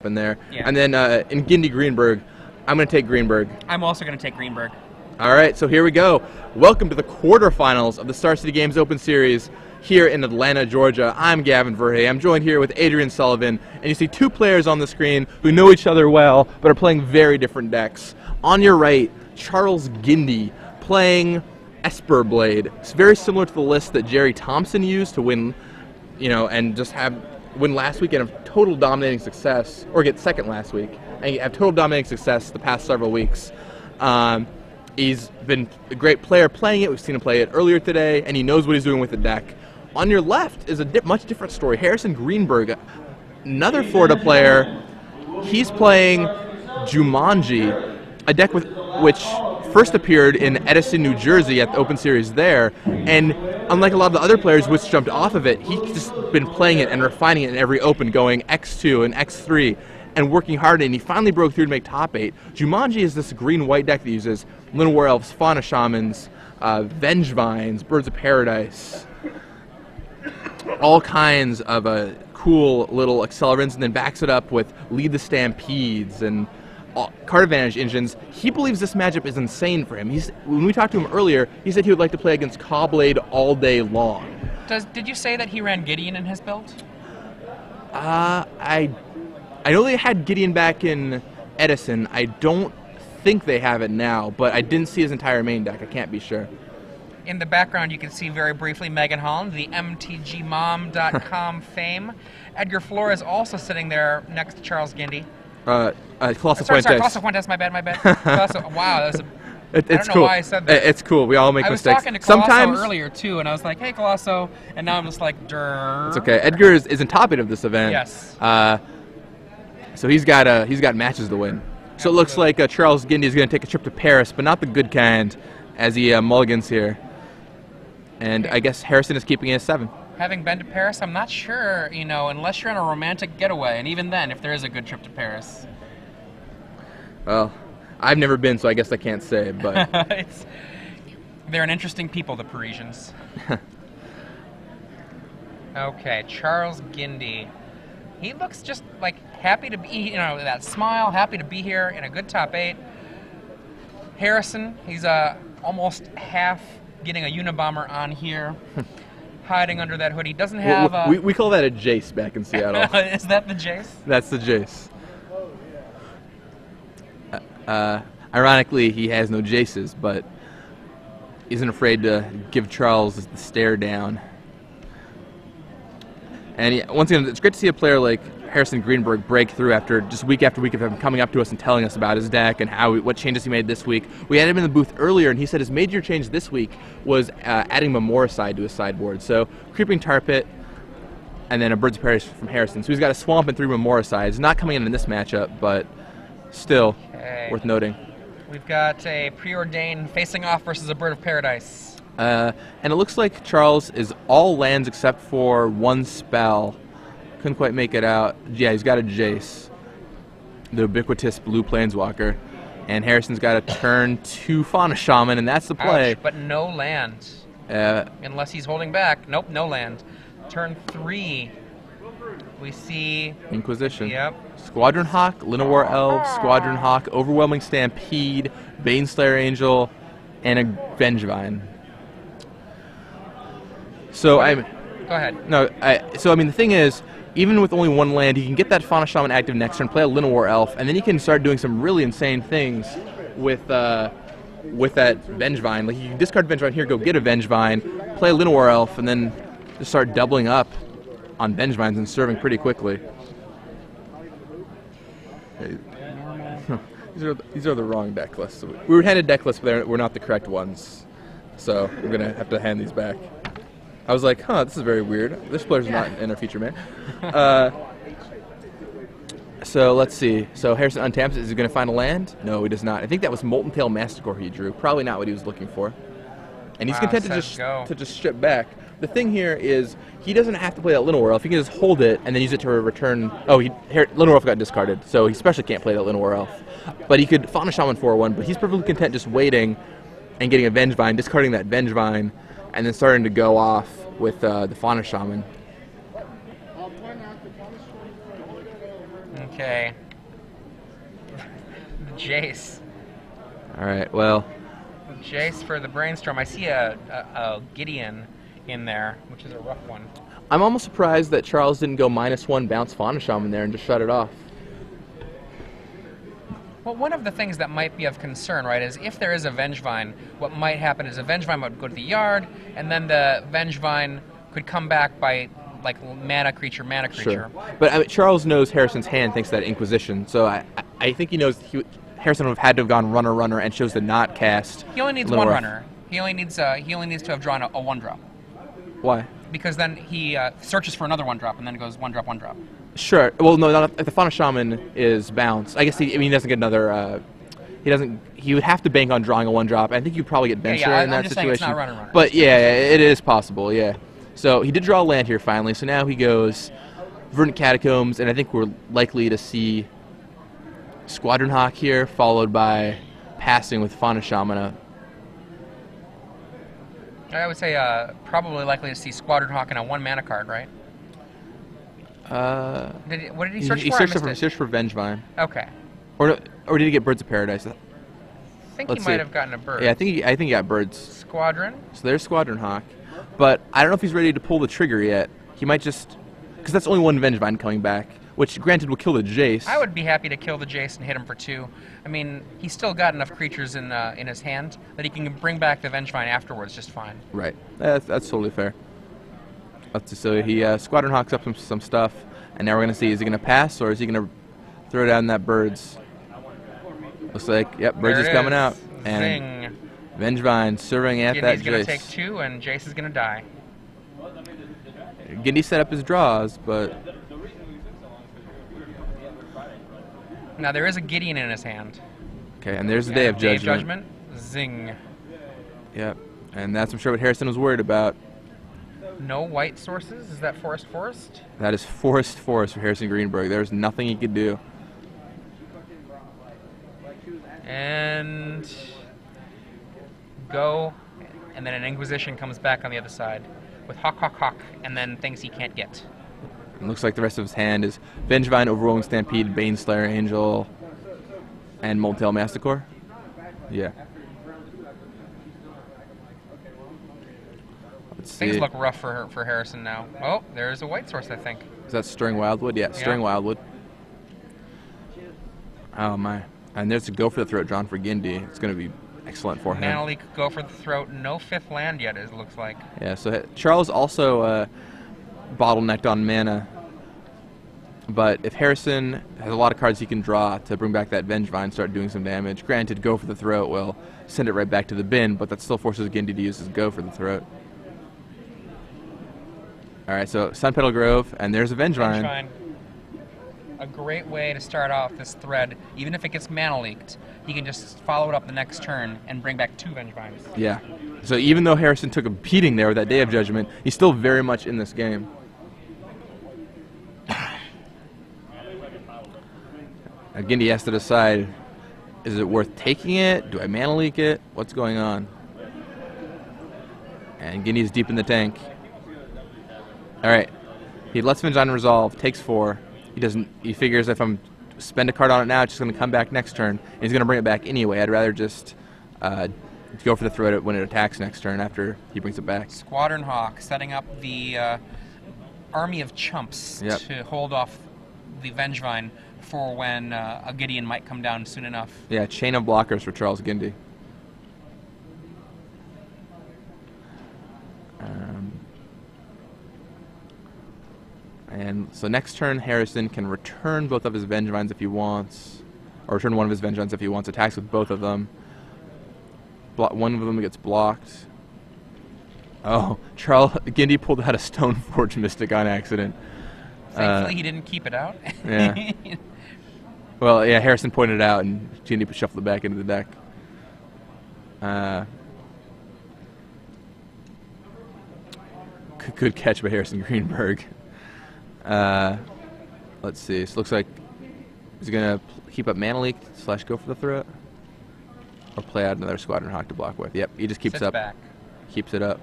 in there. Yeah. And then in Gindy Greenburg, I'm going to take Greenburg. I'm also going to take Greenburg. All right, so here we go. Welcome to the quarterfinals of the Star City Games Open Series here in Atlanta, Georgia. I'm Gavin Verhey. I'm joined here with Adrian Sullivan, and you see two players on the screen who know each other well, but are playing very different decks. On your right, Charles Gindy playing Esper Blade. It's very similar to the list that Jerry Thompson used to win, and just win last week and have total dominating success, or get second last week, and have total dominating success the past several weeks. He's been a great player playing it. We've seen him play it earlier today, and he knows what he's doing with the deck. On your left is a much different story. Harrison Greenburg, another Florida player. He's playing Jumanji, a deck which first appeared in Edison, New Jersey at the Open Series there. And unlike a lot of the other players which jumped off of it, he's just been playing it and refining it in every Open, going X2 and X3. And working hard, and he finally broke through to make top 8. Jumanji is this green-white deck that uses Little War Elves, Fauna Shamans, Vengevines, Birds of Paradise, all kinds of cool little accelerants, and then backs it up with Lead the Stampedes and card advantage engines. He believes this matchup is insane for him. When we talked to him earlier, he said he would like to play against Cawblade all day long. Did you say that he ran Gideon in his build? I know they had Gideon back in Edison. I don't think they have it now, but I didn't see his entire main deck. I can't be sure. In the background, you can see very briefly Megan Holland, the MTGMom.com fame. Edgar Flores also sitting there next to Charles Gindy. Colossal Sorry, Fuentes. Colossal Fuentes, my bad. Wow, that was I It's don't know cool. why I said that. It's cool. We all make mistakes. I was talking to Colosso Sometimes earlier, too, and I was like, hey, Colosso, and now I'm just like, durr. It's okay. Edgar is in top 8 of this event. Yes. So he's got matches to win. So it looks like Charles Gindy is going to take a trip to Paris, but not the good kind, as he mulligans here. And I guess Harrison is keeping it at 7. Having been to Paris, I'm not sure, unless you're on a romantic getaway, and even then, if there is a good trip to Paris. Well, I've never been, so I guess I can't say, but... They're an interesting people, the Parisians. Okay, Charles Gindy. He looks just like happy to be, that smile, happy to be here in a good top 8. Harrison, he's almost half getting a Unabomber on here, hiding under that hoodie. Doesn't have we call that a Jace back in Seattle. Is that the Jace? That's the Jace. Ironically, he has no Jaces, but isn't afraid to give Charles the stare down. And once again, it's great to see a player like Harrison Greenburg break through after week of him coming up to us and telling us about his deck and what changes he made this week. We had him in the booth earlier, and he said his major change this week was adding Memoricide to his sideboard. So Creeping Tar Pit, and then a Birds of Paradise from Harrison. So he's got a Swamp and 3 Memoricides. Not coming in this matchup, but still worth noting. We've got a preordained facing off versus a Bird of Paradise. And it looks like Charles is all lands except for 1 spell. Couldn't quite make it out. Yeah, he's got a Jace, the ubiquitous blue Planeswalker. And Harrison's got a turn 2 Fauna Shaman, and that's the play. Ouch, but no land. Unless he's holding back. Nope, no land. Turn 3, we see... Inquisition. Yep. Squadron Hawk, Llanowar Elves, Squadron Hawk, Overwhelming Stampede, Baneslayer Angel, and a Vengevine. So Go ahead. No, the thing is, even with only 1 land, he can get that Fauna Shaman active next turn, play a Llanowar Elf, and then he can start doing some really insane things with that Vengevine. Like, you can discard Vengevine here, go get a Vengevine, play a Llanowar Elf, and then just start doubling up on Vengevines and serving pretty quickly. These are the wrong deck lists. We were handed deck lists, but we're not the correct ones. So we're going to have to hand these back. I was like, this is very weird. This player's not in our feature man. So let's see. So Harrison untaps. Is he going to find a land? No, he does not. I think that was Molten Tail Masticore he drew. Probably not what he was looking for. And he's content to just strip back. The thing here is he doesn't have to play that Llanowar Elf. He can just hold it and then use it to return. Oh, Llanowar Elf got discarded, so he especially can't play that Llanowar Elf. But he could Fauna Shaman 4/1, but he's perfectly content just waiting and getting a Vengevine, discarding that Vengevine, and then starting to go off with the Fauna Shaman. Okay. Jace. All right, well, Jace for the brainstorm. I see a Gideon in there, which is a rough one. I'm almost surprised that Charles didn't go -1 bounce Fauna Shaman there and just shut it off. Well, one of the things that might be of concern, right, is if there is a Vengevine, what might happen is a Vengevine would go to the yard, and then the Vengevine could come back by, like, mana creature. Sure. But I mean, Charles knows Harrison's hand thanks to that Inquisition, so I think he knows Harrison would have had to have gone runner, and chose to not cast. He only needs one runner. He only needs to have drawn a 1-drop. Why? Because then he searches for another 1-drop, and then it goes 1-drop, 1-drop. Sure. Well, no, not if the Fauna Shaman is bounced. I guess he doesn't get another. He doesn't. He would have to bank on drawing a 1-drop. I think you'd probably get bench in that I'm just situation. saying it's not runner. But yeah, it is possible. Yeah. So he did draw a land here finally. So now he goes Verdant Catacombs, and I think we're likely to see Squadron Hawk here, followed by passing with Fauna Shaman. I would say probably likely to see Squadron Hawk and a 1-mana card, right? What did he search for? He searched for Vengevine. Okay. Or did he get Birds of Paradise? I think he might have gotten a bird. Yeah, I think he got birds. Squadron. So there's Squadron Hawk, but I don't know if he's ready to pull the trigger yet. He might just, because that's only one Vengevine coming back, which granted will kill the Jace. I would be happy to kill the Jace and hit him for 2. I mean, he's still got enough creatures in his hand that he can bring back the Vengevine afterwards just fine. Right. That's totally fair. So he Squadron Hawks up some stuff, and now we're gonna see, is he gonna pass or is he gonna throw down that birds? Looks like, yep, birds is coming out. And Zing. Vengevine serving at that Jace. Gindy's gonna take 2 and Jace is gonna die. Gindy set up his draws, but now there is a Gideon in his hand. okay, and there's the Day of Judgment. Zing. Yep, and that's I'm sure what Harrison was worried about. No white sources? Is that forest? That is forest for Harrison Greenburg. There's nothing he could do. And go, and then an Inquisition comes back on the other side with Hawk, and then things he can't get. It looks like the rest of his hand is Vengevine, Overwhelming Stampede, Baneslayer Angel, and Moltail Masticore. Yeah. Let's see. Things look rough for Harrison now. Oh, there's a white source, I think. Is that Stirring Wildwood? Yeah, Stirring Wildwood. Oh my. And there's a Go for the Throat drawn for Gindy. It's going to be excellent for him. Mana Leak, Go for the Throat. No 5th land yet, it looks like. Yeah, so Charles also bottlenecked on mana. But if Harrison has a lot of cards he can draw to bring back that Vengevine, start doing some damage. Granted, Go for the Throat will send it right back to the bin, but that still forces Gindy to use his Go for the Throat. All right, so Sunpetal Grove, and there's a Vengevine. A great way to start off this thread. Even if it gets mana leaked, he can just follow it up the next turn and bring back 2 Vengevines. Yeah. So even though Harrison took a beating there with that Day of Judgment, he's still very much in this game. Again, he has to decide, is it worth taking it? Do I mana leak it? What's going on? And Gindy's deep in the tank. All right. He lets Vengevine resolve, takes 4. He figures if I'm spend a card on it now, it's just going to come back next turn, and he's going to bring it back anyway. I'd rather just go for the throat when it attacks next turn after he brings it back. Squadron Hawk setting up the army of chumps to hold off the Vengevine for when a Gideon might come down soon enough. Yeah, chain of blockers for Charles Gindy. And so next turn, Harrison can return both of his Vengevines if he wants, or return one of his Vengevines if he wants. Attacks with both of them. One of them gets blocked. Oh, Gindy pulled out a Stoneforge Mystic on accident. Thankfully, he didn't keep it out. Yeah. Well, yeah, Harrison pointed it out, and Gindy shuffled it back into the deck. Good catch by Harrison Greenburg. Let's see. So it looks like he's going to keep up Mana Leak / Go for the Throat, or play out another Squadron Hawk to block with. Yep, he just keeps keeps it up,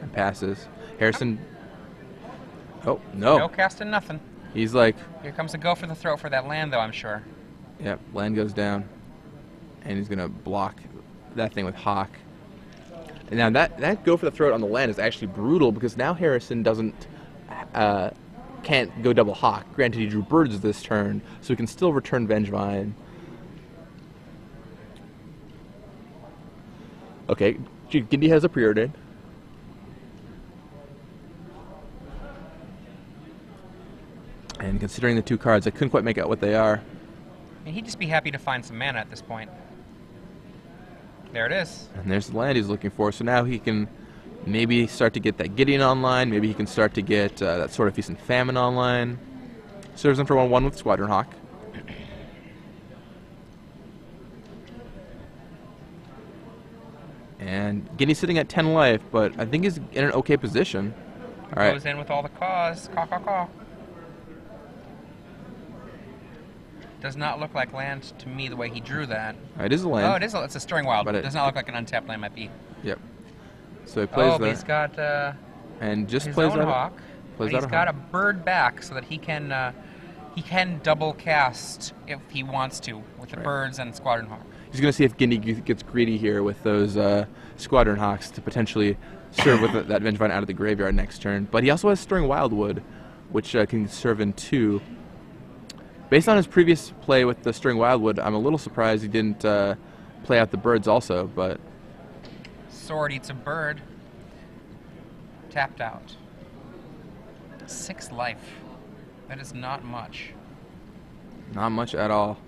and passes. Harrison. Oh no! No casting nothing. He's like... Here comes a go for the throat for that land, though, I'm sure. Yep, land goes down. And he's going to block that thing with Hawk. And now that go for the throat on the land is actually brutal because now Harrison can't go double Hawk. Granted, he drew birds this turn, so he can still return Vengevine. Okay, Gindy has a preordain. And considering the two cards, I couldn't quite make out what they are. I mean, he'd just be happy to find some mana at this point. There it is. And there's the land he's looking for. So now he can maybe start to get that Gideon online. Maybe he can start to get that Sword of Feast and Famine online. Serves him for 1/1 with Squadron Hawk. And Gindy's sitting at 10 life, but I think he's in an okay position. All right. Goes in with all the caws. Caw, caw, caw. Does not look like land to me the way he drew that. It is a land. Oh, it is. It's a Stirring Wild. But It does not look like an untapped land might be. Yep. So he plays but he's got and just his plays own out Hawk. plays But out he's got a bird back so that he can double cast if he wants to with the birds and Squadron Hawk. He's going to see if Gindy gets greedy here with those Squadron Hawks to potentially serve with that Vengevine out of the graveyard next turn. But he also has Stirring Wildwood, which can serve in 2. Based on his previous play with the Stirring Wildwood, I'm a little surprised he didn't play out the birds also, but... Sword eats a bird. Tapped out. 6 life. That is not much. Not much at all.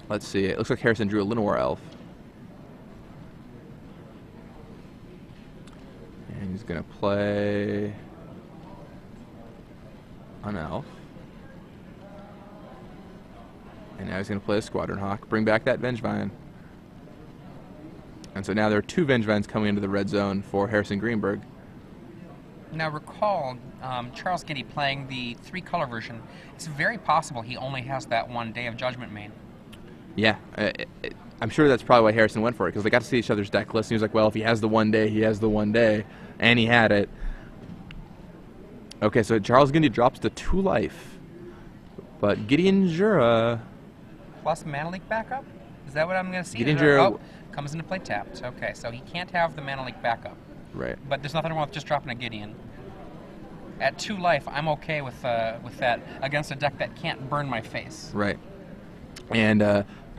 Let's see. It looks like Harrison drew a Llanowar Elf. And he's going to play an Elf. And now he's going to play a Squadron Hawk, bring back that Vengevine. And so now there are 2 Vengevines coming into the red zone for Harrison Greenburg. Now recall, Charles Gindy playing the 3-color version. It's very possible he only has that one Day of Judgment main. Yeah, I'm sure that's probably why Harrison went for it, because they got to see each other's deck list, and he was like, well, if he has the one day, he has the one day, and he had it. Okay, so Charles Gindy drops to 2 life, but Gideon Jura... Plus Mana Leak backup? Is that what I'm going to see? Gideon Jura... Oh, comes into play tapped. Okay, so he can't have the Mana Leak backup. Right. But there's nothing wrong with just dropping a Gideon. At 2 life, I'm okay with that against a deck that can't burn my face. Right. And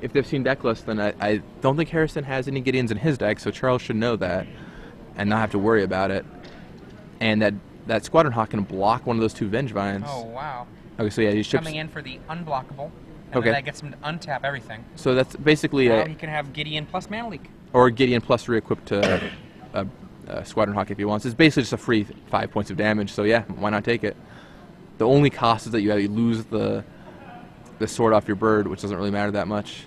if they've seen deck lists, then I don't think Harrison has any Gideons in his deck, so Charles should know that and not have to worry about it. And that Squadron Hawk can block one of those 2 Vengevines. Oh, wow. Okay, so yeah, he ships... Coming in for the unblockable, and then that gets him to untap everything. So that's basically now he can have Gideon plus Mana Leak. Or Gideon plus re-equip to Squadron Hawk if he wants. It's basically just a free 5 points of damage, so yeah, why not take it? The only cost is that you lose the sword off your bird, which doesn't really matter that much.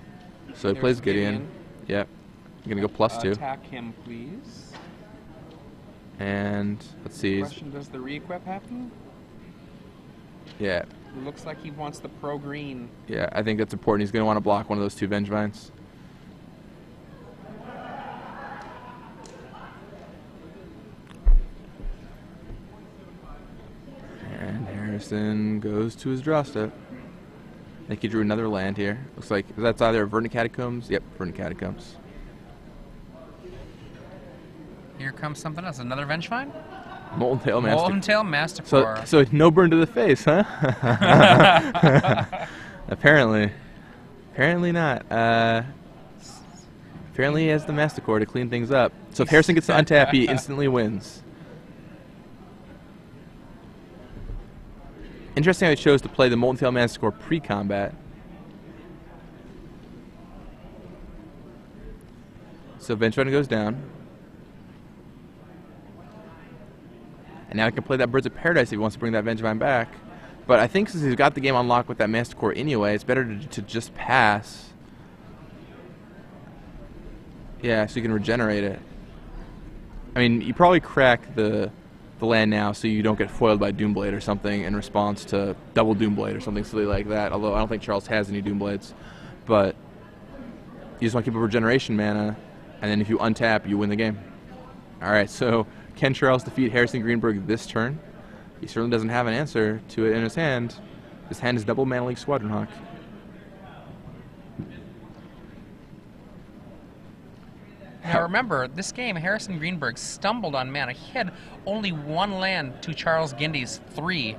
So he plays Gideon. Yep. You're going to go +2. Attack him, please. And let's see. Question, does the re-equip happen? Yeah. It looks like he wants the pro-green. Yeah, I think that's important. He's going to want to block one of those 2 Vengevines. And Harrison goes to his draw step. I think he drew another land here. Looks like that's either Verdant Catacombs. Yep, Verdant Catacombs. Here comes something else. Another Vengevine? Molten Tail Master. Molten Tail Mastercore. So no burn to the face, huh? Apparently not. Apparently he has the Mastercore to clean things up. So if Harrison gets to untap, he instantly wins. Interesting how he chose to play the Molten Tail Mastercore pre-combat. So Vengevine goes down. And now he can play that Birds of Paradise if he wants to bring that Vengevine back. But I think since he's got the game unlocked with that Mastercore anyway, it's better to just pass. Yeah, so you can regenerate it. I mean, you probably crack the land now so you don't get foiled by Doomblade or something in response to double Doomblade or something silly like that, although I don't think Charles has any Doomblades. But you just want to keep a regeneration mana, and then if you untap, you win the game. Alright, so can Charles defeat Harrison Greenburg this turn? He certainly doesn't have an answer to it in his hand. His hand is double Mana League Squadron Hawk. Now remember, this game, Harrison Greenburg stumbled on mana. He had only 1 land to Charles Gindy's 3,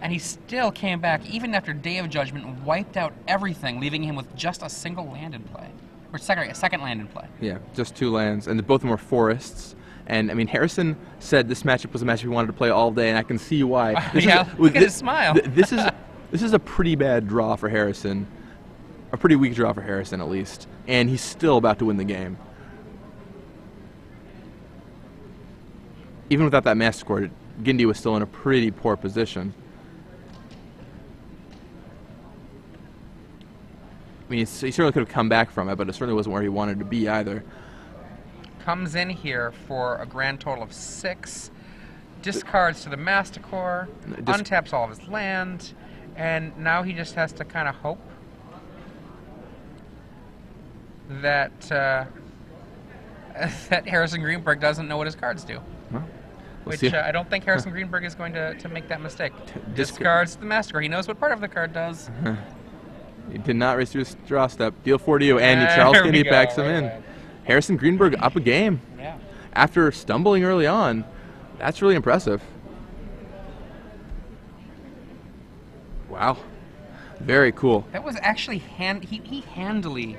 and he still came back, even after Day of Judgment, and wiped out everything, leaving him with just a single land in play. Or a second land in play. Yeah, just 2 lands, and both of them were forests. And I mean, Harrison said this matchup was a matchup he wanted to play all day, and I can see why. Look at his smile. This is a pretty bad draw for Harrison, a pretty weak draw for Harrison at least, and he's still about to win the game. Even without that Master Core, Gindy was still in a pretty poor position. I mean, he certainly could have come back from it, but it certainly wasn't where he wanted to be either. Comes in here for a grand total of 6, discards to the Master Core, untaps all of his land, and now he just has to kind of hope that that Harrison Greenburg doesn't know what his cards do. Well, Which I don't think Harrison Greenburg is going to make that mistake. Discards to the Master Core. He knows what part of the card does. He did not race through his draw step. Deal 4 to you, and Charles Gindy backs him in. Harrison Greenburg up a game. Yeah. After stumbling early on. That's really impressive. Wow. Very cool. That was actually he handily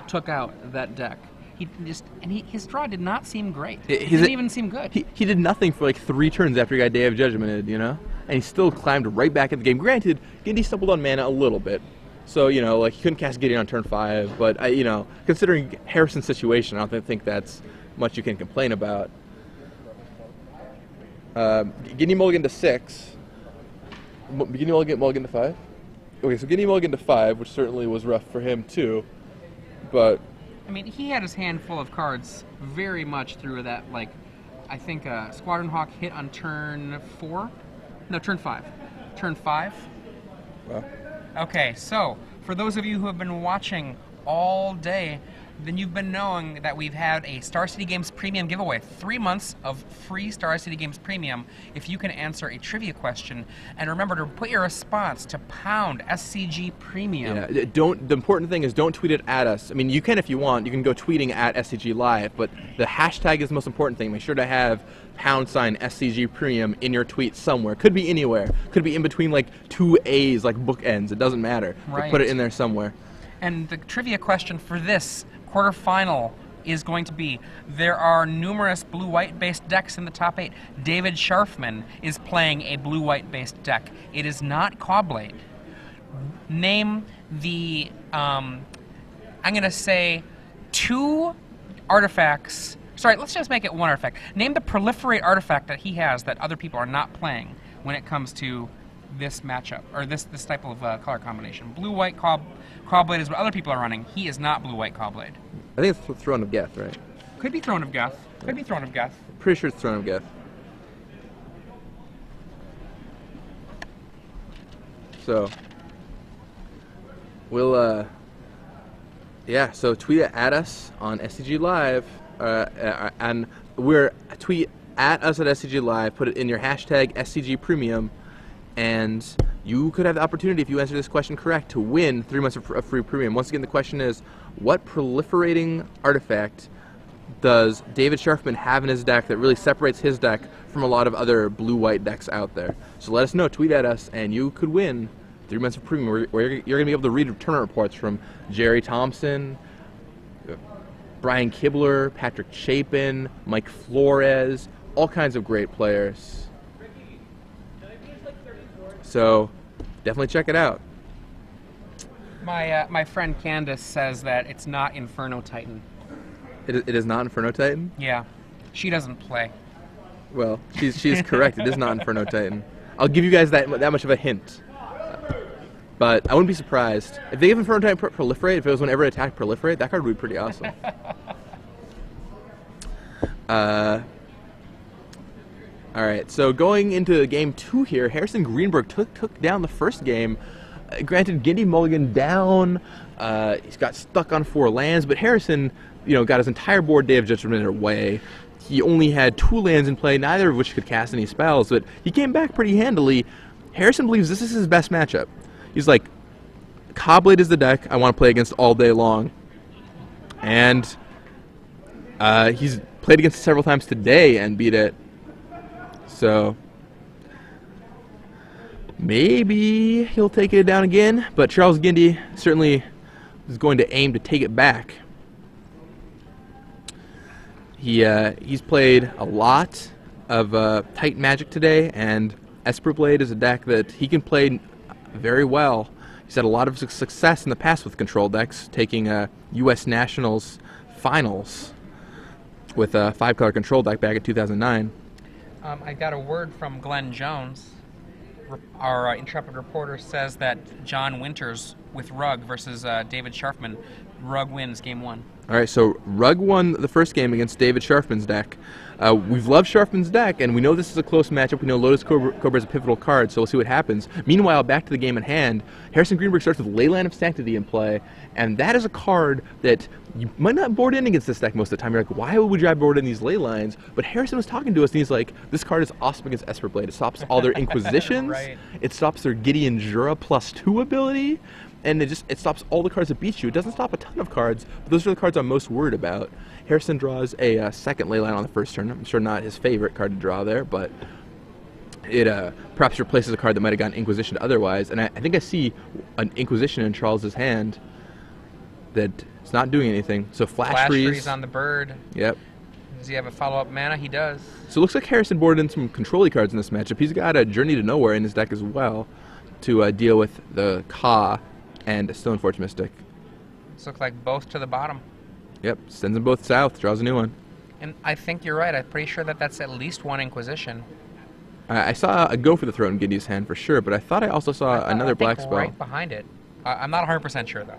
took out that deck. His draw did not seem great. It didn't even seem good. He did nothing for like 3 turns after he got Day of Judgment, you know? And he still climbed right back in the game. Granted, Gindy stumbled on mana a little bit. So, you know, like he couldn't cast Gideon on turn 5, but, you know, considering Harrison's situation, I don't think that's much you can complain about. Gindy mulligan to 6. Gindy mulligan to 5? Okay, so Gindy mulligan to 5, which certainly was rough for him too, but... I mean, he had his hand full of cards very much through that, like, I think Squadron Hawk hit on turn 4? No, turn 5. Turn 5? Wow. Okay, so for those of you who have been watching all day, then you've been knowing that we've had a Star City Games Premium giveaway. 3 months of free Star City Games Premium if you can answer a trivia question. And remember to put your response to pound SCG Premium. Yeah, the important thing is don't tweet it at us. I mean, you can if you want. You can go tweeting at SCG Live, but the hashtag is the most important thing. Make sure to have # SCG Premium in your tweet somewhere. Could be anywhere. Could be in between like 2 A's, like bookends. It doesn't matter. Right. Put it in there somewhere. And the trivia question for this quarterfinal is going to be, there are numerous blue-white based decks in the top 8. David Scharfman is playing a blue-white based deck. It is not Cawblade. Name the, I'm going to say 2 artifacts. Sorry, let's just make it 1 artifact. Name the proliferate artifact that he has that other people are not playing when it comes to this matchup, or this type of color combination. Blue-white Cawblade is what other people are running. He is not blue-white Cawblade. I think it's Throne of Geth, right? Could be Throne of Geth. Could be Throne of Geth. Pretty sure it's Throne of Geth. So, we'll, yeah, so tweet at us on SCG Live, and tweet at us at SCG Live, put it in your hashtag SCG Premium, and you could have the opportunity, if you answer this question correct, to win 3 months of free premium. Once again, the question is, what proliferating artifact does David Scharfman have in his deck that really separates his deck from a lot of other blue-white decks out there? So let us know, tweet at us, and you could win 3 months of premium, where you're going to be able to read tournament reports from Jerry Thompson, Brian Kibler, Patrick Chapin, Mike Flores, all kinds of great players. So definitely check it out. My friend Candace says that it's not Inferno Titan. It is not Inferno Titan? Yeah. She doesn't play. Well, she's correct. It is not Inferno Titan. I'll give you guys that much of a hint. But I wouldn't be surprised. If they give Inferno Titan Proliferate, if it was whenever it attacked Proliferate, that card would be pretty awesome. Alright, so going into game 2 here, Harrison Greenburg took down the first game. Granted, Gindy mulligan down. He's got stuck on 4 lands, but Harrison, you know, got his entire board Day of Judgment away. he only had 2 lands in play, neither of which could cast any spells, but he came back pretty handily. Harrison believes this is his best matchup. He's like, Cobblade is the deck I want to play against all day long. And he's played against it several times today and beat it. So maybe he'll take it down again, but Charles Gindy certainly is going to aim to take it back. He's played a lot of Titan Magic today, and Esper Blade is a deck that he can play very well. He's had a lot of success in the past with control decks, taking U.S. Nationals finals with a 5-color control deck back in 2009. I got a word from Glenn Jones. Our intrepid reporter says that John Winters with Rugg versus David Scharfman. Rugg wins game 1. All right, so Rugg won the first game against David Scharfman's deck. We've loved Scharfman's deck, and we know this is a close matchup. We know Lotus Cobra is a pivotal card, so we'll see what happens. Meanwhile, back to the game at hand, Harrison Greenburg starts with Leyline of Sanctity in play, and that is a card that you might not board in against this deck most of the time. You're like, why would I board in these Leylines? But Harrison was talking to us, and he's like, this card is awesome against Esper Blade. It stops all their Inquisitions. Right. It stops their Gideon Jura +2 ability. And it stops all the cards that beat you. It doesn't stop a ton of cards, but those are the cards I'm most worried about. Harrison draws a second Leyline on the first turn. I'm sure not his favorite card to draw there, but it perhaps replaces a card that might have gotten Inquisition otherwise. And I think I see an Inquisition in Charles's hand that is not doing anything. So Flash Freeze on the bird. Yep. Does he have a follow-up mana? He does. So it looks like Harrison boarded in some control-y cards in this matchup. He's got a Journey to Nowhere in his deck as well to deal with the Ka and Stoneforge Mystic. This looks like both to the bottom. Yep, sends them both south, draws a new one. And I think you're right. I'm pretty sure that that's at least one Inquisition. I saw a Go for the Throat in Gindy's hand for sure, but I thought I also saw another black spell. Right behind it. I'm not 100% sure, though.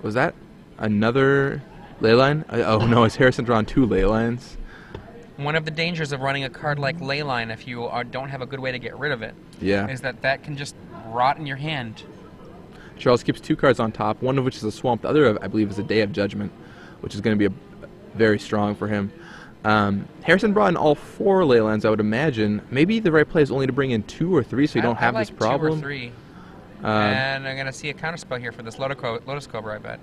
Was that another Leyline? Oh no, has Harrison drawn 2 Leylines? One of the dangers of running a card like Leyline, if you don't have a good way to get rid of it, is that can just rot in your hand. Charles keeps 2 cards on top, one of which is a Swamp, the other, I believe, is a Day of Judgment, which is going to be very strong for him. Harrison brought in all 4 Leylines, I would imagine. Maybe the right play is only to bring in 2 or 3 so you don't have this problem. 2 or 3. And I'm going to see a counterspell here for this Lotus Cobra, I bet.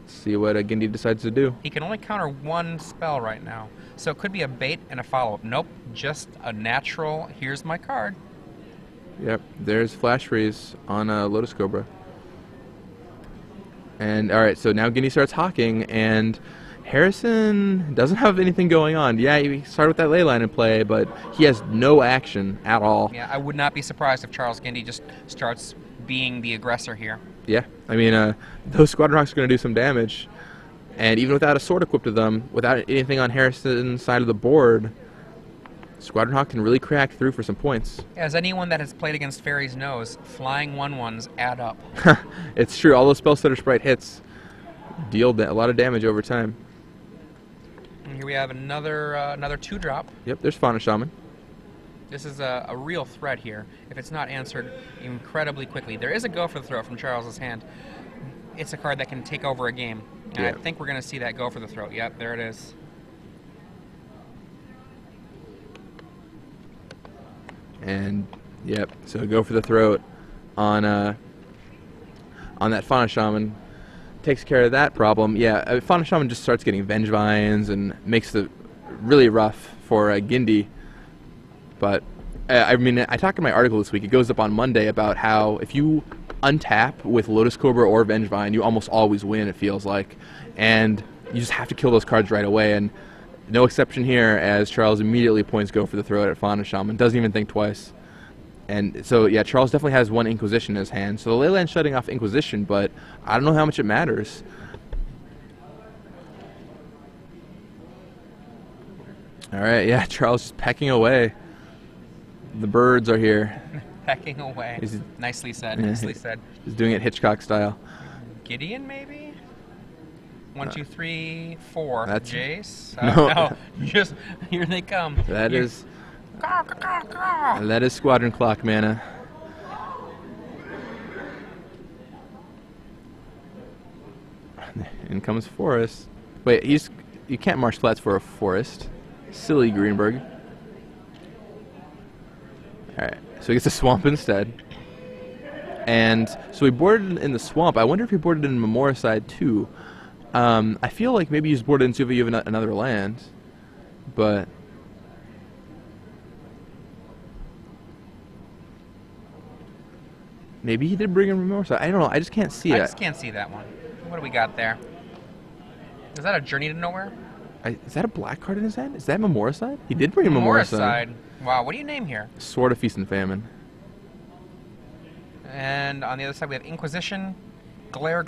See what Gindy decides to do. He can only counter 1 spell right now. So it could be a bait and a follow-up. Nope, just a natural, here's my card. Yep, there's Flash Freeze on Lotus Cobra. And alright, so now Gindy starts hawking, and Harrison doesn't have anything going on. Yeah, he started with that Leyline in play, but he has no action at all. Yeah, I would not be surprised if Charles Gindy just starts being the aggressor here. Yeah, I mean, those Squadron Hawks are going to do some damage. And even without a sword equipped to them, without anything on Harrison's side of the board, Squadron Hawk can really crack through for some points. As anyone that has played against Fairies knows, flying 1/1s add up. It's true. All those Spellstutter Sprite hits deal a lot of damage over time. And here we have another 2-drop. Yep, there's Fauna Shaman. This is a real threat here, if it's not answered incredibly quickly. There is a Go for the Throat from Charles's hand. It's a card that can take over a game. And I think we're going to see that Go for the Throat. Yep, there it is. And yep, so Go for the Throat on that Fauna Shaman takes care of that problem. Yeah, Fauna Shaman just starts getting Vengevines and makes it really rough for Gindy. But I mean, I talked in my article this week. It goes up on Monday about how if you untap with Lotus Cobra or Vengevine, you almost always win. It feels like, and you just have to kill those cards right away. And no exception here, as Charles immediately points Go for the Throat at Fauna Shaman. Doesn't even think twice. And so, yeah, Charles definitely has 1 Inquisition in his hand. So the Leyland's shutting off Inquisition, but I don't know how much it matters. All right, yeah, Charles is pecking away. The birds are here. Pecking away. Nicely said, yeah, nicely said. He's doing it Hitchcock style. Gideon, maybe? 1, 2, 3, 4. That's Jace? no. Just here they come. That is Squadron Clock mana. In comes Forest. Wait, you can't marsh flats for a forest. Silly Greenburg. All right, so he gets a swamp instead. And so he boarded in the swamp. I wonder if he boarded in Memoricide too. I feel like maybe he's boarded into if you have another land, but maybe he did bring in Memoricide. I don't know. I just can't see it. I just can't see that one. What do we got there? Is that a Journey to Nowhere? Is that a black card in his hand? Is that Memoricide? He did bring in Memoricide. Wow, what do you name here? Sword of Feast and Famine. And on the other side we have Inquisition, Glare.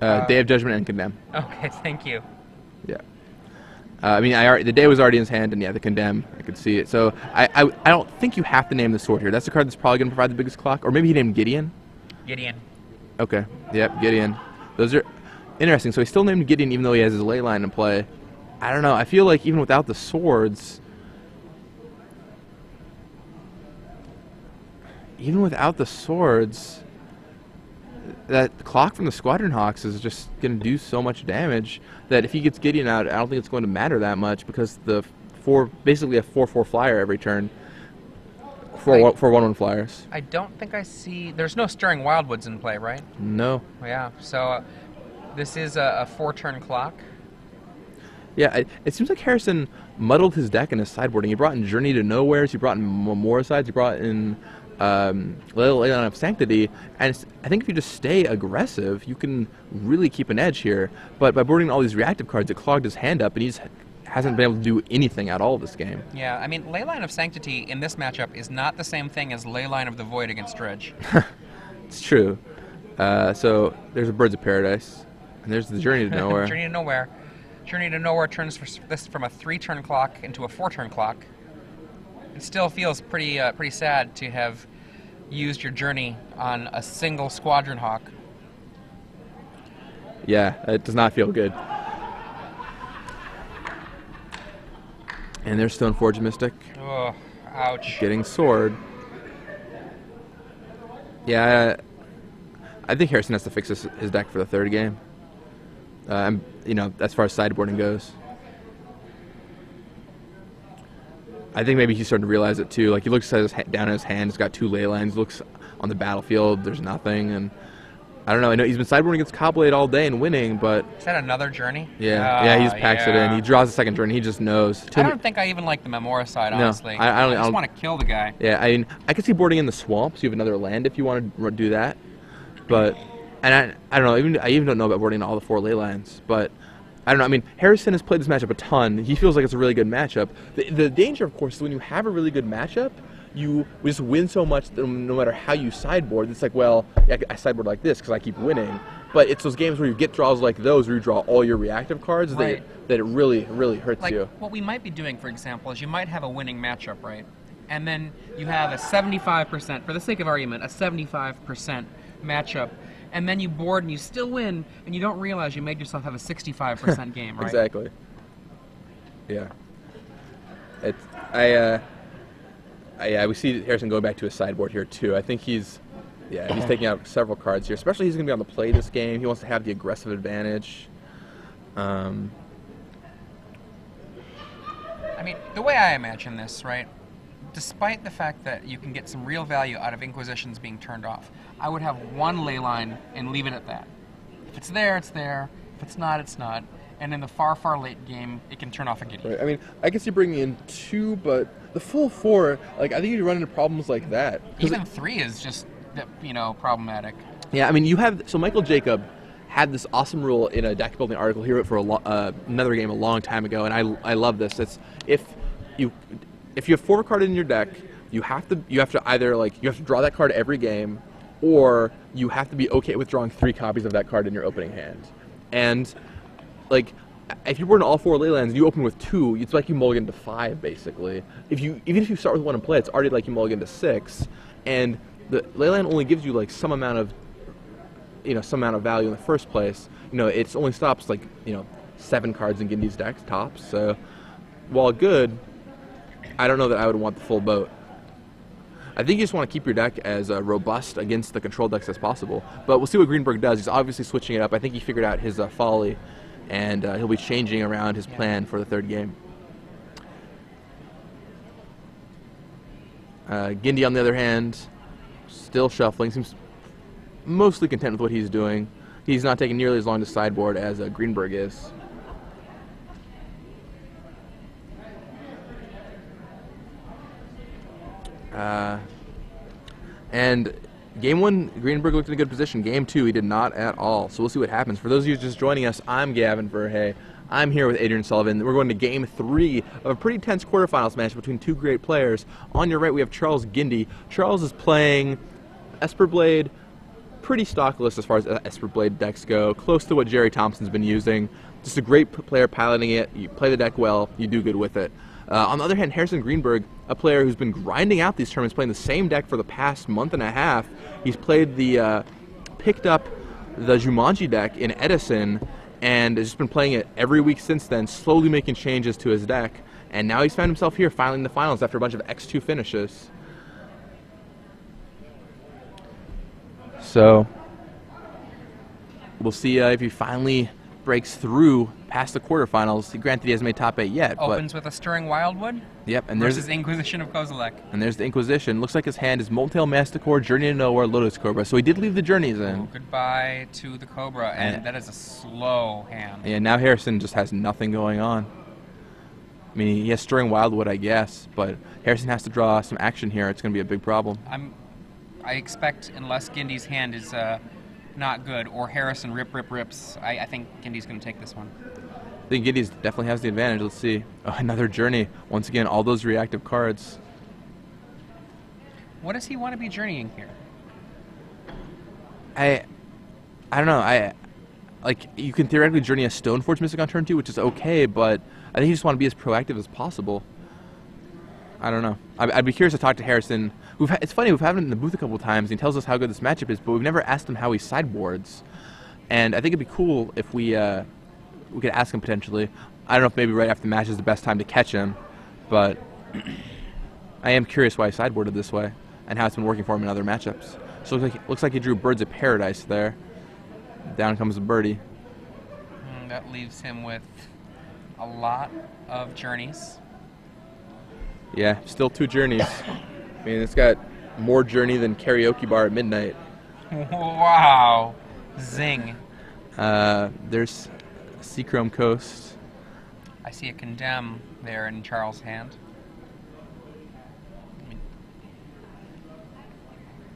Day of Judgment and Condemn. Okay, thank you. Yeah. I mean, the day was already in his hand, and yeah, the Condemn, I could see it. So I don't think you have to name the sword here. That's the card that's probably going to provide the biggest clock. Or maybe he named Gideon. Gideon. Okay. Yep, Gideon. Those are interesting. So he still named Gideon even though he has his ley line in play. I don't know. I feel like even without the swords, that clock from the Squadron Hawks is just going to do so much damage that if he gets Gideon out, I don't think it's going to matter that much because basically a 4/4 flyer every turn for 1/1 flyers. I don't think I see. There's no Stirring Wildwoods in play, right? No. Yeah. So this is a 4-turn clock. Yeah, it seems like Harrison muddled his deck in his sideboarding. He brought in Journey to Nowheres, he brought in Memoricides, he brought in Ley Line of Sanctity, and I think if you just stay aggressive, you can really keep an edge here. But by boarding all these reactive cards, it clogged his hand up, and he just hasn't been able to do anything at all this game. Yeah, I mean, Ley Line of Sanctity in this matchup is not the same thing as Ley Line of the Void against Dredge. It's true. So there's a Birds of Paradise, and there's the Journey to Nowhere. Journey to Nowhere. Journey to Nowhere turns this from a 3-turn clock into a 4-turn clock. It still feels pretty sad to have used your Journey on a single Squadron Hawk. Yeah, it does not feel good. And there's Stoneforge Mystic. Oh, ouch. Getting Sword. Yeah, I think Harrison has to fix his deck for the third game. As far as sideboarding goes. I think maybe he's starting to realize it too. Like he looks at down at his hand, he's got 2 ley lines. Looks on the battlefield, there's nothing, and I don't know. I know he's been sideboarding against Cobblade all day and winning, but is that another Journey? Yeah, he just packs it in. He draws a second Journey. He just knows. I don't think I even like the Memoricide, honestly. No, I just want to kill the guy. Yeah, I mean, I could see boarding in the swamp, so you have another land if you want to do that, but. And I don't know, I even don't know about boarding all the 4 ley lines, but I don't know. I mean, Harrison has played this matchup a ton. He feels like it's a really good matchup. The danger, of course, is when you have a really good matchup, you just win so much that no matter how you sideboard, it's like, well, I sideboard like this because I keep winning. But it's those games where you get draws like those where you draw all your reactive cards that it really, really hurts you. What we might be doing, for example, is you might have a winning matchup, right? And then you have a 75%, for the sake of argument, a 75% matchup. And then you board and you still win, and you don't realize you made yourself have a 65% game, right? Exactly. Yeah. We see Harrison going back to his sideboard here too. I think he's taking out several cards here. Especially he's going to be on the play this game. He wants to have the aggressive advantage. I mean, the way I imagine this, right? Despite the fact that you can get some real value out of Inquisitions being turned off, I would have 1 ley line and leave it at that. If it's there, it's there. If it's not, it's not. And in the far, far late game, it can turn off a Gideon. Right. I mean, I guess you're bringing in 2, but the full 4, like I think you run into problems like that. Even 3 is just, problematic. Yeah, I mean, so Michael Jacob had this awesome rule in a deck building article. He wrote for another game a long time ago, and I love this. It's if you have 4 card in your deck, you have to either you have to draw that card every game, or you have to be okay with drawing 3 copies of that card in your opening hand. And if you board in all 4 ley lands and you open with 2, it's like you mulligan to 5 basically. Even if you start with 1 in play, it's already like you mulligan to 6. And the ley line only gives you some amount of value in the first place. It only stops 7 cards in Gindy's deck tops. So while good, I don't know that I would want the full boat. I think you just want to keep your deck as robust against the control decks as possible. But we'll see what Greenburg does. He's obviously switching it up. I think he figured out his folly and he'll be changing around his plan for the third game. Gindy, on the other hand, still shuffling, seems mostly content with what he's doing. He's not taking nearly as long to sideboard as Greenburg is. And game 1, Greenburg looked in a good position. Game 2, he did not at all. So we'll see what happens. For those of you just joining us, I'm Gavin Verhey. I'm here with Adrian Sullivan. We're going to game 3 of a pretty tense quarterfinals match between two great players. On your right, we have Charles Gindy. Charles is playing Esper Blade, pretty stock list as far as Esper Blade decks go, close to what Jerry Thompson's been using. Just a great player piloting it. You play the deck well, you do good with it. On the other hand, Harrison Greenburg, a player who's been grinding out these tournaments, playing the same deck for the past month and a half. He's played picked up the Jumanji deck in Edison, and has just been playing it every week since then, slowly making changes to his deck. And now he's found himself here, finally in the finals after a bunch of X2 finishes. So we'll see if he finally breaks through past the quarterfinals. Granted, he hasn't made top 8 yet. Opens with a Stirring Wildwood. Yep, and versus Inquisition of Kozilek. And there's the Inquisition. Looks like his hand is Moltail Masticore, Journey to Nowhere, Lotus Cobra. So he did leave the Journeys in. Oh, goodbye to the Cobra, and that is a slow hand. Yeah, now Harrison just has nothing going on. I mean, he has Stirring Wildwood, I guess, but Harrison has to draw some action here. It's going to be a big problem. I expect, unless Gindy's hand is not good, or Harrison rips, I think Gindy's going to take this one. I think Gindy definitely has the advantage. Let's see. Oh, another Journey. Once again, all those reactive cards. What does he want to be journeying here? I don't know. Like, you can theoretically journey a Stoneforge Mystic on turn 2, which is okay, but I think you just want to be as proactive as possible. I don't know. I'd be curious to talk to Harrison. It's funny, we've had him in the booth a couple times, and he tells us how good this matchup is, but we've never asked him how he sideboards. And I think it'd be cool if we could ask him potentially. I don't know if maybe right after the match is the best time to catch him, but I am curious why he sideboarded this way and how it's been working for him in other matchups. So it looks like he drew Birds of Paradise there. Down comes a birdie. That leaves him with a lot of Journeys. Yeah, still 2 Journeys. I mean, it's got more Journey than Karaoke Bar at midnight. Wow. Zing. There's Seachrome Coast. I see a Condemn there in Charles' hand.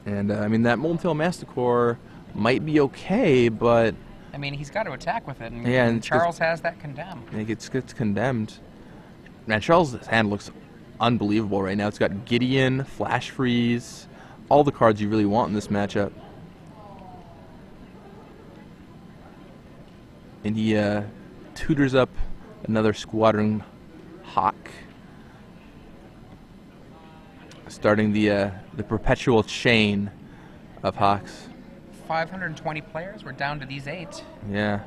And, I mean, that Moltail Masticore might be okay, but... I mean, he's got to attack with it, and, yeah, and Charles has that Condemn. It gets condemned. Man, Charles' hand looks unbelievable right now. It's got Gideon, Flash Freeze, all the cards you really want in this matchup. And he tutors up another Squadron Hawk, starting the perpetual chain of Hawks. 520 players. We're down to these 8. Yeah,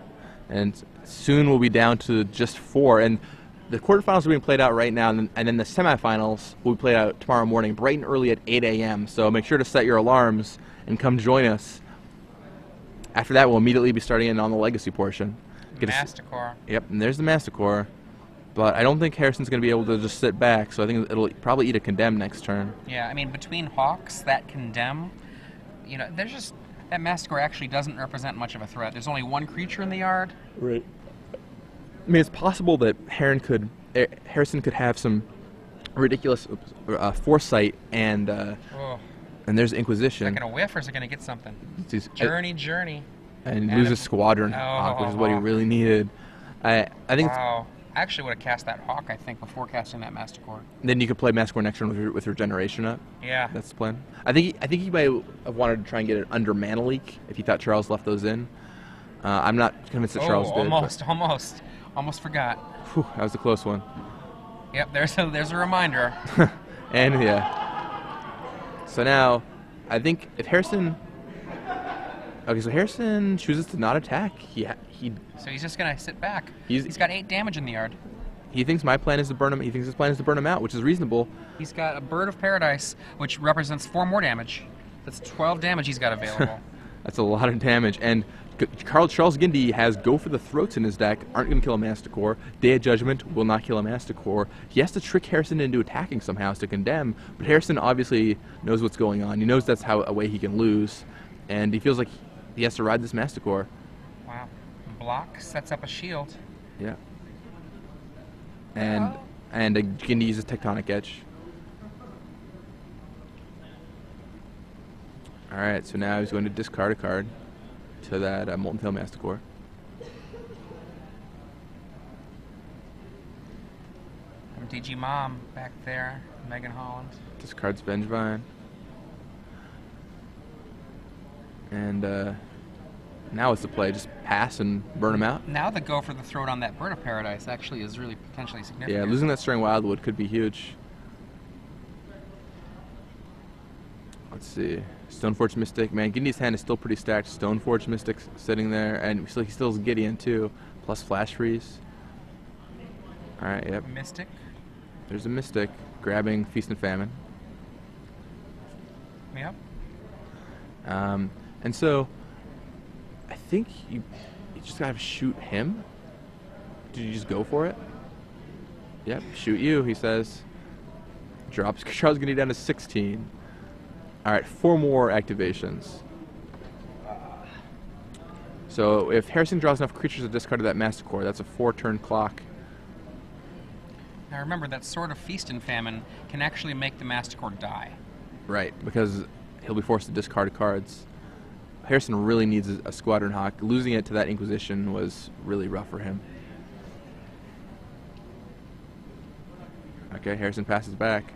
and soon we'll be down to just 4. And the quarterfinals are being played out right now, and then the semifinals will be played out tomorrow morning, bright and early at 8 a.m. So make sure to set your alarms and come join us. After that, we'll immediately be starting in on the legacy portion. Masticore. Yep, and there's the Masticore. But I don't think Harrison's going to be able to just sit back, so I think it'll probably eat a Condemn next turn. Yeah, I mean, between Hawks, that Condemn, you know, there's just... That Masticore actually doesn't represent much of a threat. There's only 1 creature in the yard. Right. I mean, it's possible that Harrison could have some ridiculous foresight, and there's Inquisition. Is it going to whiff, or is it going to get something? Journey. And lose a Squadron Hawk, which is what he really needed. I think. Wow. I actually would have cast that Hawk, I think, before casting that Masticore. Then you could play Masticore next turn with Regeneration up. Yeah. That's the plan. I think he might have wanted to try and get it under Mana Leak if he thought Charles left those in. I'm not convinced that Charles did. Almost forgot. Whew, that was a close one. Yep, there's a reminder. And yeah. So now, I think if Harrison... Okay, so Harrison chooses to not attack. So he's just going to sit back. He's got 8 damage in the yard. He thinks my plan is to burn him. He thinks his plan is to burn him out, which is reasonable. He's got a Bird of Paradise, which represents 4 more damage. That's 12 damage he's got available. That's a lot of damage. And Charles Gindy has Go for the Throats in his deck, aren't going to kill a Masticore. Day of Judgment will not kill a Masticore. He has to trick Harrison into attacking somehow to condemn, but Harrison obviously knows what's going on. He knows that's how a way he can lose, and he feels like he has to ride this Masticore. Wow. Block sets up a shield. Yeah. And Gindy uses Tectonic Edge. Alright, so now he's going to discard a card to that Molten Tail Masticore. DG Mom back there, Megan Holland. Discards Vengevine. And now it's the play. Just pass and burn him out. Now the Go for the Throat on that Bird of Paradise actually is really potentially significant. Yeah, losing that Stirring Wildwood could be huge. Let's see. Stoneforge Mystic. Man, Gindy's hand is still pretty stacked. Stoneforge Mystic sitting there. And he still has Gideon, too. Plus Flash Freeze. Alright, yep. Mystic. There's a Mystic grabbing Feast and Famine. Yep. And so, I think you just gotta shoot him. Did you just go for it? Yep, shoot you, he says. Drops Charles Gindy down to 16. Alright, 4 more activations. So if Harrison draws enough creatures to discard that Masticore, that's a 4-turn clock. Now remember that Sword of Feast and Famine can actually make the Masticore die. Right, because he'll be forced to discard cards. Harrison really needs a Squadron Hawk. Losing it to that Inquisition was really rough for him. Okay, Harrison passes back.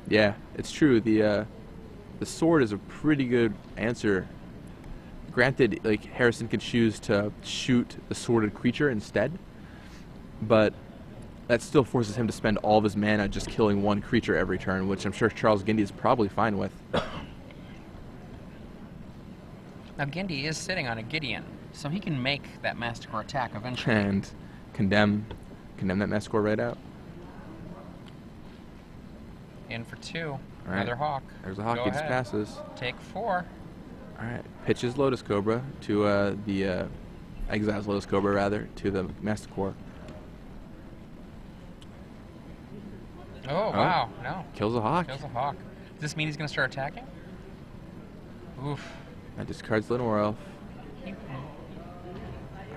Yeah, it's true. The sword is a pretty good answer. Granted, like Harrison could choose to shoot the sworded creature instead, but that still forces him to spend all of his mana just killing one creature every turn, which I'm sure Charles Gindy is probably fine with. Now Gindy is sitting on a Gideon, so he can make that Masticore attack eventually. And condemn that Masticore right out. In for 2. Right. Another Hawk. There's a Hawk, Go he just ahead. passes. Take 4. Alright, pitches Lotus Cobra to exiles Lotus Cobra rather, to the Masticore. Oh, wow, no. Kills a Hawk. Kills a Hawk. Does this mean he's going to start attacking? Oof. That discards Lenore Elf.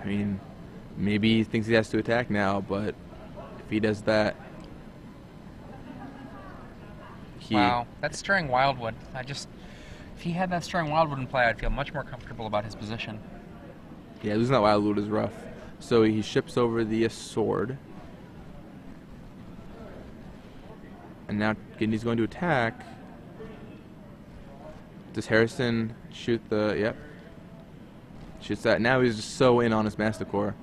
I mean, maybe he thinks he has to attack now, but if he does that, Wow, that's Stirring Wildwood. If he had that Stirring Wildwood in play, I'd feel much more comfortable about his position. Yeah, losing that Wildwood is rough. So he ships over the sword. And now Gindy's going to attack. Does Harrison shoot the... Yep. Shoots that. Now he's just so in on his Masticore.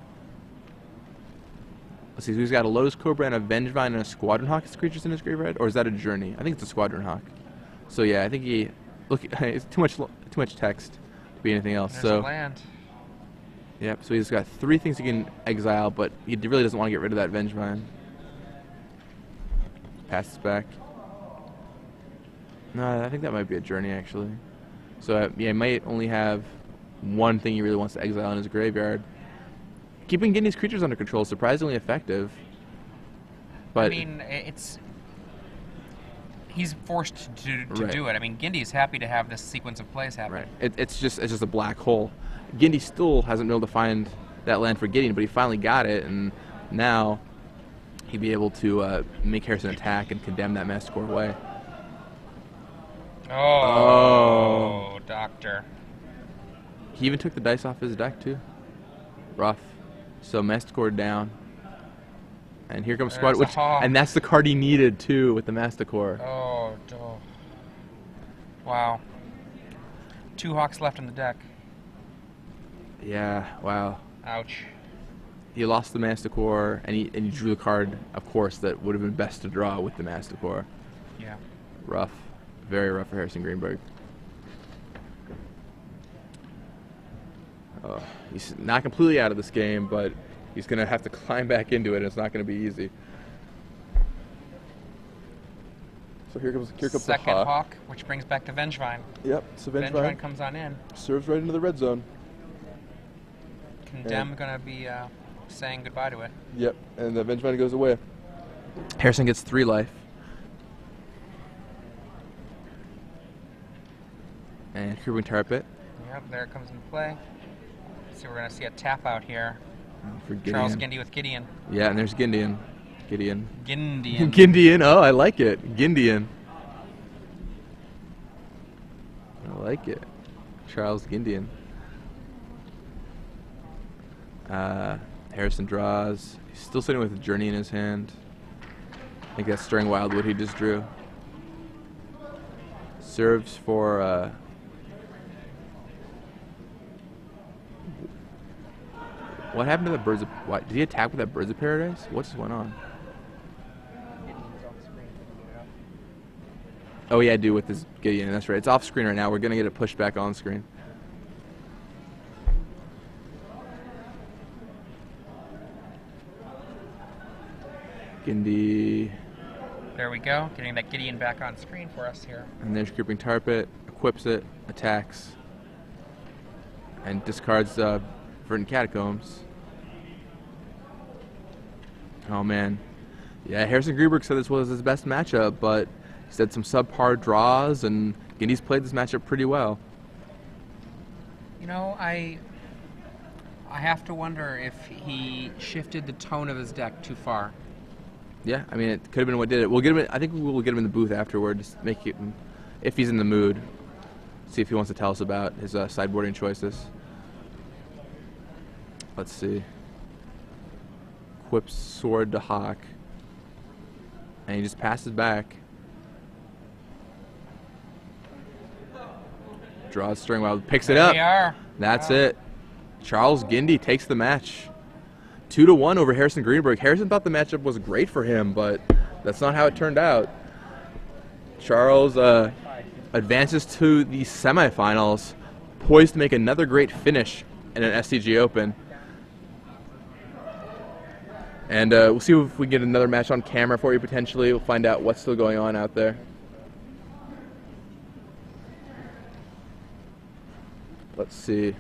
Let's see, so he's got a Lotus Cobra and a Vengevine and a Squadron Hawk as creatures in his graveyard? Or is that a Journey? I think it's a Squadron Hawk. So yeah, I think he... Look, it's too much text to be anything else. There's so a land. Yep, so he's got 3 things he can exile, but he really doesn't want to get rid of that Vengevine. Passes back. No, I think that might be a Journey, actually. So, yeah, he might only have 1 thing he really wants to exile in his graveyard. Keeping Gindy's creatures under control is surprisingly effective. But I mean, he's forced to Right. do it. I mean, Gindy's happy to have this sequence of plays happen. right, it's just a black hole. Gindy still hasn't been able to find that land for Gideon, but he finally got it, and now he'd be able to make Harrison attack and condemn that Masticore away. Oh, Doctor. He even took the dice off his deck, too. Rough. So Masticore down. And here comes There's Squad, a Hawk. and that's the card he needed, too, with the Masticore. Oh, wow. 2 Hawks left in the deck. Yeah, wow. Ouch. He lost the Masticore, and he drew the card, of course, that would have been best to draw with the Masticore. Yeah. Rough. Very rough for Harrison Greenburg. He's not completely out of this game, but he's going to have to climb back into it, and it's not going to be easy. So here comes the Second hawk. hawk, which brings back to Vengevine. Yep, so Vengevine Vengevine comes on in. serves right into the red zone. Condemn gonna be saying goodbye to it. Yep, and the Vengevine goes away. Harrison gets 3 life. And Creeping Tar Pit. Yep, there it comes into play. So we're gonna see a tap out here. For Gideon. Charles Gindy with Gideon. Yeah, and there's Gindian. Gindian. Gindian, oh, I like it. Gindian. I like it. Charles Gindian. Harrison draws. He's still sitting with Journey in his hand. I think that's Stirring Wildwood he just drew. Serves for what happened to the Birds of... What, did he attack with that Birds of Paradise? What just went on? Oh yeah, I do with this Gideon, that's right. It's off screen right now. We're going to get it pushed back on screen. Gindy. There we go, getting that Gideon back on screen for us here. And there's Creeping Tar Pit, equips it, attacks, and discards Verdant Catacombs. Oh man. Yeah, Harrison Greenburg said this was his best matchup, but he said some subpar draws, and Gindy's played this matchup pretty well. You know, I have to wonder if he shifted the tone of his deck too far. Yeah, I mean, it could have been what did it. We'll get him. I think we'll get him in the booth afterwards, make it, if he's in the mood. See if he wants to tell us about his sideboarding choices. Let's see. Equips Sword to Hawk, and he just passes back. Draws Stirring Wild, picks it up. There we are. That's it. Charles Gindy takes the match. 2-1 over Harrison Greenburg. Harrison thought the matchup was great for him, but that's not how it turned out. Charles advances to the semifinals, poised to make another great finish in an SCG Open. And we'll see if we can get another match on camera for you potentially. We'll find out what's still going on out there. Let's see.